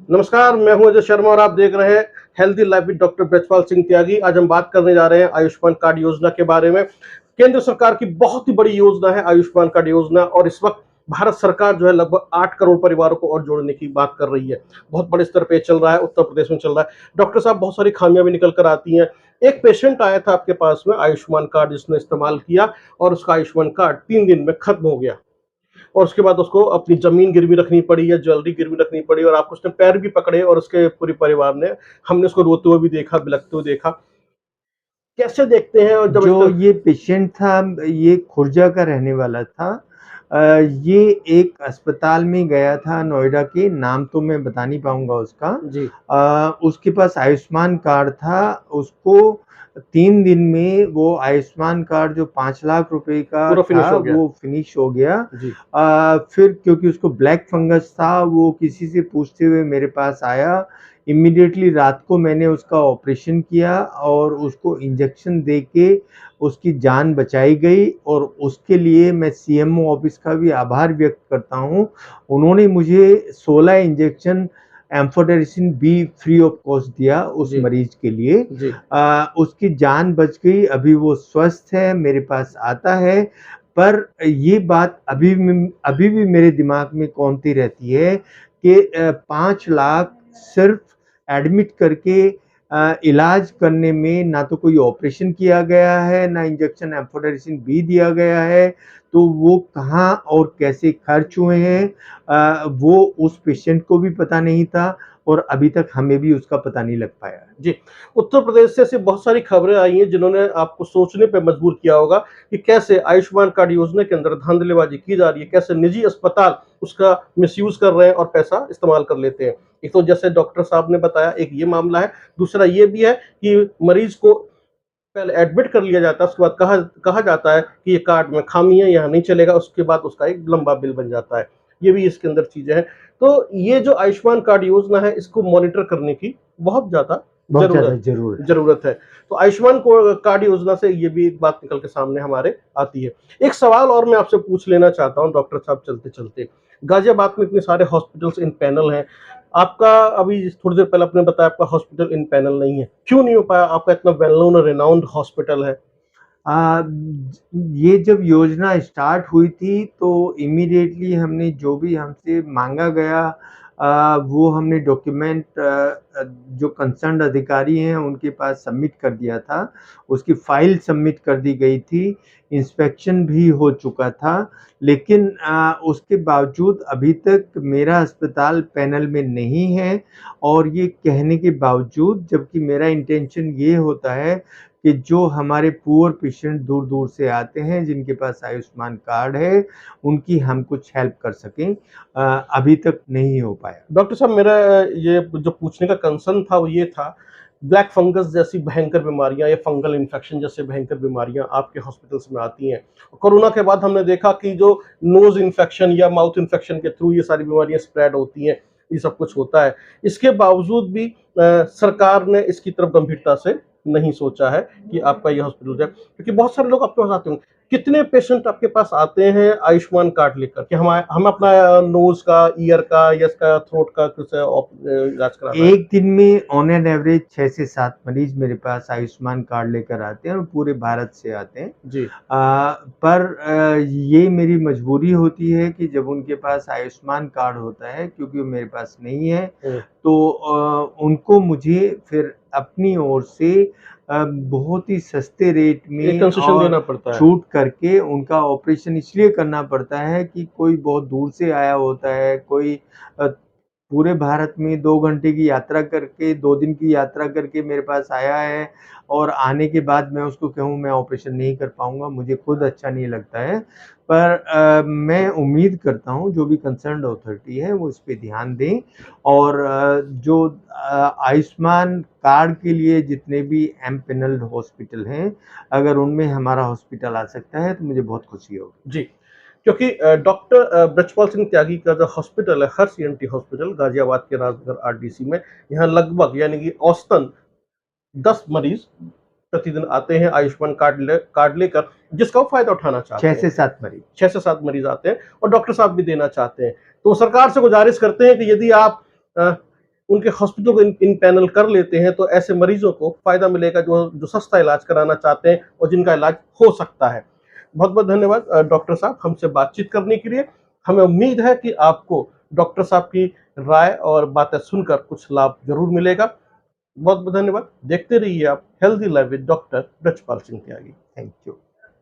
नमस्कार, मैं हूं अजय शर्मा और आप देख रहे हैं healthy life with doctor Brajpal Singh Tyagi. आज हम बात करने जा रहे हैं आयुष्मान कार्ड योजना के बारे में। केंद्र सरकार की बहुत ही बड़ी योजना है आयुष्मान कार्ड योजना, और इस वक्त भारत सरकार जो है लगभग 8 करोड़ परिवारों को और जोड़ने की बात कर रही है। बहुत बड़े स्तर पे चल रहा है, उत्तर प्रदेश में चल रहा है। डॉक्टर साहब, बहुत सारी खामियां भी निकल कर आती हैं। एक पेशेंट आया था आपके पास में आयुष्मान कार्ड जिसने इस्तेमाल किया, और उसका आयुष्मान कार्ड 3 दिन में खत्म हो गया, और उसके बाद उसको अपनी जमीन गिरवी रखनी पड़ी या ज्वेलरी गिरवी रखनी पड़ी, और आपको उसने पैर भी पकड़े और उसके पूरे परिवार ने, हमने उसको रोते हुए भी देखा, बिलखते हुए देखा। कैसे देखते हैं? और जब इस जो तरह ये पेशेंट था, ये खुर्जा का रहने वाला था। अ, ये एक अस्पताल में गया था नोएडा के, नाम तो मैं बता नहीं पाऊँगा उसका। जी, उसके पास आयुष्मान कार्ड था। उसको 3 दिन में वो आयुष्मान कार्ड जो 5 लाख रुपए का पूरा फिनिश था, हो गया। वो फिनिश हो गया। जी, फिर क्योंकि उसको ब्लैक फंगस था, वो किसी से पूछते हुए मेरे पास आया। इमीडिएटली रात को मैंने उसका ऑपरेशन किया और उसको इंजेक्शन दे के उसकी जान बचाई गई, और उसके लिए मैं सीएमओ ऑफिस का भी आभार व्यक्त करता हूँ। उन्होंने मुझे 16 injection amphotericin B free of cost दिया उस जी, मरीज के लिए। जी, उसकी जान बच गई, अभी वो स्वस्थ है, मेरे पास आता है। पर ये बात अभी भी मेरे दिमाग में कौंती रहती है कि 5 लाख सिर्फ एडमिट करके इलाज करने में, ना तो कोई ऑपरेशन किया गया है, ना इंजेक्शन एम्फोटेरिसिन बी दिया गया है। तो वो कहाँ और कैसे खर्च हुए हैं, वो उस पेशेंट को भी पता नहीं था, और अभी तक हमें भी उसका पता नहीं लग पाया है। जी। उत्तर प्रदेश से ऐसी बहुत सारी खबरें आई हैं जिन्होंने आपको सोचने पे मजबूर किया होगा कि कैसे आयुष्मान कार्ड योजना के अंदर धांधलीबाजी की जा रही है, कैसे निजी अस्पताल उसका मिसयूज कर रहे हैं और पैसा इस्तेमाल कर लेते हैं। एक तो जैसे डॉक्टर साहब ने बताया, एक ये मामला है। दूसरा ये भी है कि मरीज को पहले एडमिट कर लिया जाता है, उसके बाद कहा कहा जाता है कि ये कार्ड में खामी है, यहाँ नहीं चलेगा, उसके बाद उसका एक लंबा बिल बन जाता है। ये भी इसके अंदर चीजें हैं। तो ये जो आयुष्मान कार्ड योजना है, इसको मॉनिटर करने की बहुत ज्यादा बहुत ज़्यादा जरूरत ज़रूरत है। जरूरत है। तो आयुष्मान कार्ड योजना से ये भी एक बात निकल के सामने हमारे आती है। एक सवाल और मैं आपसे पूछ लेना चाहता हूँ डॉक्टर साहब, चलते चलते। गाजियाबाद में इतने सारे हॉस्पिटल्स इन पैनल हैं, आपका अभी थोड़ी देर पहले आपने बताया आपका हॉस्पिटल इन पैनल नहीं है, क्यों नहीं हो पाया? आपका इतना वेल नोन और रिनाउंड हॉस्पिटल है। आ, ये जब योजना स्टार्ट हुई थी तो इमीडिएटली हमने जो भी हमसे मांगा गया, वो हमने डॉक्यूमेंट जो कंसर्न्ड अधिकारी हैं उनके पास सबमिट कर दिया था। उसकी फाइल सबमिट कर दी गई थी, इंस्पेक्शन भी हो चुका था। लेकिन उसके बावजूद अभी तक मेरा अस्पताल पैनल में नहीं है। और ये कहने के बावजूद, जबकि मेरा इंटेंशन ये होता है कि जो हमारे पुअर पेशेंट दूर-दूर से आते हैं, जिनके पास आयुष्मान कार्ड है, उनकी हम कुछ हेल्प कर सकें, अभी तक नहीं हो पाया। डॉक्टर साहब, मेरा ये जो पूछने का कंसर्न था वो ये था, ब्लैक फंगस जैसी भयंकर बीमारियां या फंगल इन्फेक्शन जैसे भयंकर बीमारियां आपके हॉस्पिटल्स में आती हैं। कोरोना के बाद हमने देखा कि जो नोज इन्फेक्शन या माउथ इन्फेक्शन के थ्रू ये सारी बीमारियां स्प्रेड होती हैं, ये सब कुछ होता है। इसके बावजूद भी सरकार ने इसकी तरफ गंभीरता से नहीं सोचा है कि आपका ये हॉस्पिटल जाए, क्योंकि बहुत सारे लोग आपके पास आते होंगे। कितने पेशेंट आपके पास आते हैं आयुष्मान कार्ड लेकर कि हम अपना नोज का, ईयर का या इसका थ्रोट का कुछ इलाज कराना है? एक दिन में ऑन एन एवरेज 6 से 7 मरीज मेरे पास आयुष्मान कार्ड लेकर आते हैं, और पूरे भारत से आते हैं। जी, पर ये मेरी मजबूरी होती है कि जब उनके पास आयुष्मान कार्ड होता है, क्योंकि वो मेरे पास नहीं है, हुँ, तो उनको मुझे फिर अपनी ओर से बहुत ही सस्ते रेट एक में कंसेशन और देना पड़ता है। छूट करके उनका ऑपरेशन इसलिए करना पड़ता है कि कोई बहुत दूर से आया होता है, कोई अ, पूरे भारत में 2 घंटे की यात्रा करके, 2 दिन की यात्रा करके मेरे पास आया है, और आने के बाद मैं उसको कहूँ मैं ऑपरेशन नहीं कर पाऊँगा, मुझे खुद अच्छा नहीं लगता है। पर मैं उम्मीद करता हूँ जो भी कंसर्न्ड अथॉरिटी है वो इस पे ध्यान दें, और जो आयुष्मान कार्ड के लिए जितने भी एमपैनल्ड हॉस्पिटल हैं, अगर उनमें हमारा हॉस्पिटल आ सकता है तो मुझे बहुत खुशी होगी। जी, क्योंकि डॉक्टर ब्रजपाल सिंह त्यागी का जो हॉस्पिटल है, हर सीएमटी हॉस्पिटल गाज़ियाबाद के राजनगर आरडीसी में, यहाँ लगभग यानी कि औसतन 10 मरीज़ प्रतिदिन आते हैं आयुष्मान कार्ड लेकर, जिसका वो फ़ायदा उठाना 6 चाहते हैं। से 7 मरीज। 6 से 7 मरीज़ आते हैं और डॉक्टर साहब भी देना चाहते हैं। तो सरकार से गुज़ारिश करते हैं कि यदि आप अ, उनके हॉस्पिटल को इन पैनल कर लेते हैं तो ऐसे मरीजों को फायदा मिलेगा जो सस्ता इलाज कराना चाहते हैं और जिनका इलाज हो सकता है। बहुत बहुत धन्यवाद डॉक्टर साहब हमसे बातचीत करने के लिए। हमें उम्मीद है कि आपको डॉक्टर साहब की राय और बातें सुनकर कुछ लाभ जरूर मिलेगा। बहुत बहुत धन्यवाद। देखते रहिए आप healthy life with doctor Brajpal Singh Tyagi. Thank you.